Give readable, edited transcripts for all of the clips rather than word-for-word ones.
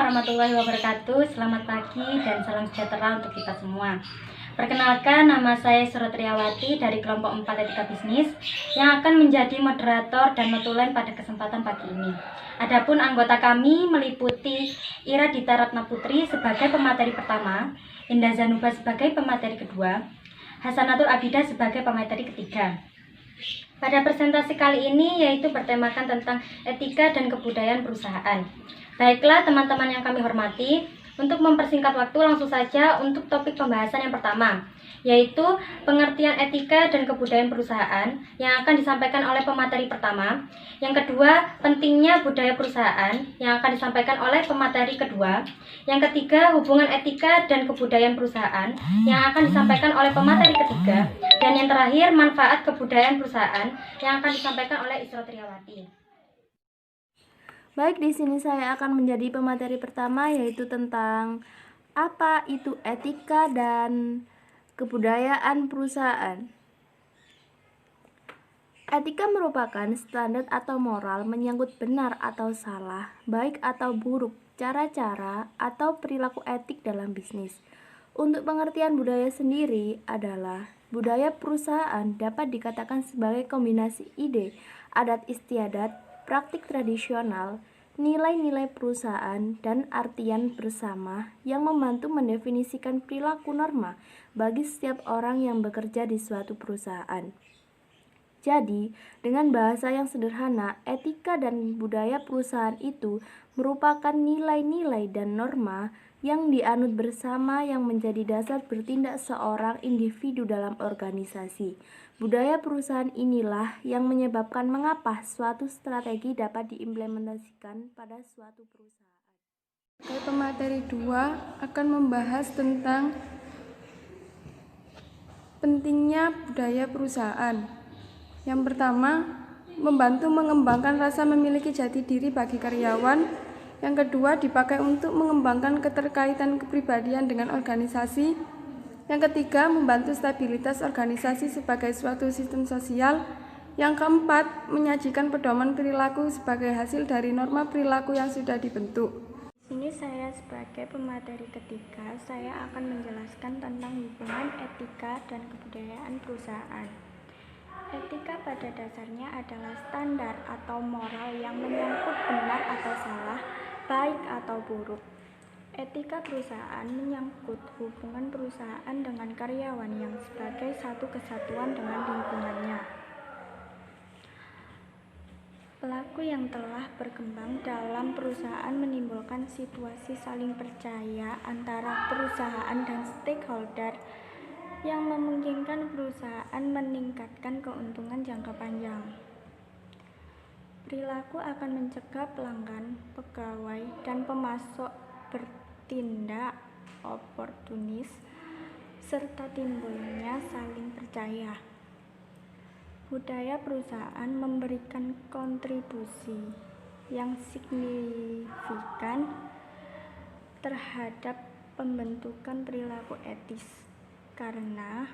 warahmatullahi wabarakatuh. Selamat pagi dan salam sejahtera untuk kita semua. Perkenalkan, nama saya Surotriawati dari kelompok 4 Etika Bisnis yang akan menjadi moderator dan notulen pada kesempatan pagi ini. Adapun anggota kami meliputi Ira Dita Ratna Putri sebagai pemateri pertama, Indah Zanuba sebagai pemateri kedua, Hasanatul Abidah sebagai pemateri ketiga. Pada presentasi kali ini yaitu bertemakan tentang etika dan kebudayaan perusahaan. Baiklah teman-teman yang kami hormati, untuk mempersingkat waktu langsung saja untuk topik pembahasan yang pertama, yaitu pengertian etika dan kebudayaan perusahaan yang akan disampaikan oleh pemateri pertama. Yang kedua, pentingnya budaya perusahaan yang akan disampaikan oleh pemateri kedua. Yang ketiga, hubungan etika dan kebudayaan perusahaan yang akan disampaikan oleh pemateri ketiga. Dan yang terakhir, manfaat kebudayaan perusahaan yang akan disampaikan oleh Isra Triawati. Baik, di sini saya akan menjadi pemateri pertama, yaitu tentang apa itu etika dan kebudayaan perusahaan. Etika merupakan standar atau moral menyangkut benar atau salah, baik atau buruk, cara-cara atau perilaku etik dalam bisnis. Untuk pengertian budaya sendiri adalah budaya perusahaan dapat dikatakan sebagai kombinasi ide, adat istiadat, praktik tradisional, nilai-nilai perusahaan, dan artian bersama yang membantu mendefinisikan perilaku norma bagi setiap orang yang bekerja di suatu perusahaan. Jadi, dengan bahasa yang sederhana, etika dan budaya perusahaan itu merupakan nilai-nilai dan norma yang dianut bersama yang menjadi dasar bertindak seorang individu dalam organisasi. Budaya perusahaan inilah yang menyebabkan mengapa suatu strategi dapat diimplementasikan pada suatu perusahaan. Pemateri 2 akan membahas tentang pentingnya budaya perusahaan. Yang pertama, membantu mengembangkan rasa memiliki jati diri bagi karyawan. Yang kedua, dipakai untuk mengembangkan keterkaitan kepribadian dengan organisasi. Yang ketiga, membantu stabilitas organisasi sebagai suatu sistem sosial. Yang keempat, menyajikan pedoman perilaku sebagai hasil dari norma perilaku yang sudah dibentuk. Ini saya sebagai pemateri ketiga, saya akan menjelaskan tentang hubungan etika dan kebudayaan perusahaan. Etika pada dasarnya adalah standar atau moral yang menyangkut benar atau salah, baik atau buruk. Etika perusahaan menyangkut hubungan perusahaan dengan karyawan yang sebagai satu kesatuan dengan lingkungannya. Pelaku yang telah berkembang dalam perusahaan menimbulkan situasi saling percaya antara perusahaan dan stakeholder yang memungkinkan perusahaan meningkatkan keuntungan jangka panjang. Perilaku akan mencegah pelanggan, pegawai, dan pemasok bertindak oportunis serta timbulnya saling percaya. Budaya perusahaan memberikan kontribusi yang signifikan terhadap pembentukan perilaku etis, karena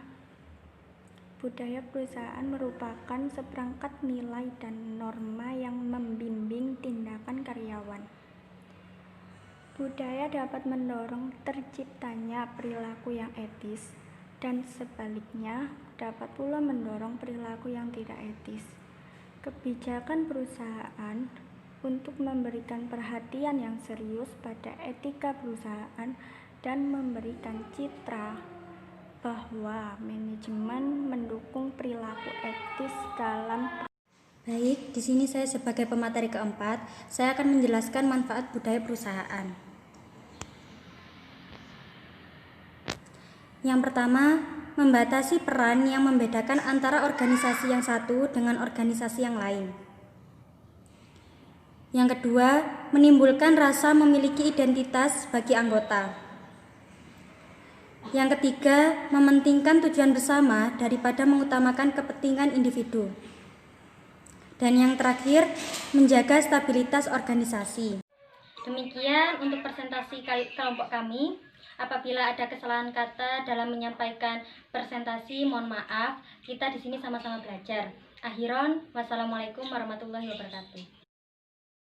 budaya perusahaan merupakan seperangkat nilai dan norma yang membimbing tindakan karyawan. Budaya dapat mendorong terciptanya perilaku yang etis, dan sebaliknya dapat pula mendorong perilaku yang tidak etis. Kebijakan perusahaan untuk memberikan perhatian yang serius pada etika perusahaan dan memberikan citra bahwa manajemen mendukung perilaku etis dalam. Baik, di sini saya sebagai pemateri keempat, saya akan menjelaskan manfaat budaya perusahaan. Yang pertama, membatasi peran yang membedakan antara organisasi yang satu dengan organisasi yang lain. Yang kedua, menimbulkan rasa memiliki identitas bagi anggota. Yang ketiga, mementingkan tujuan bersama daripada mengutamakan kepentingan individu. Dan yang terakhir, menjaga stabilitas organisasi. Demikian untuk presentasi kelompok kami. Apabila ada kesalahan kata dalam menyampaikan presentasi, mohon maaf. Kita di sini sama-sama belajar. Akhiron, wassalamualaikum warahmatullahi wabarakatuh.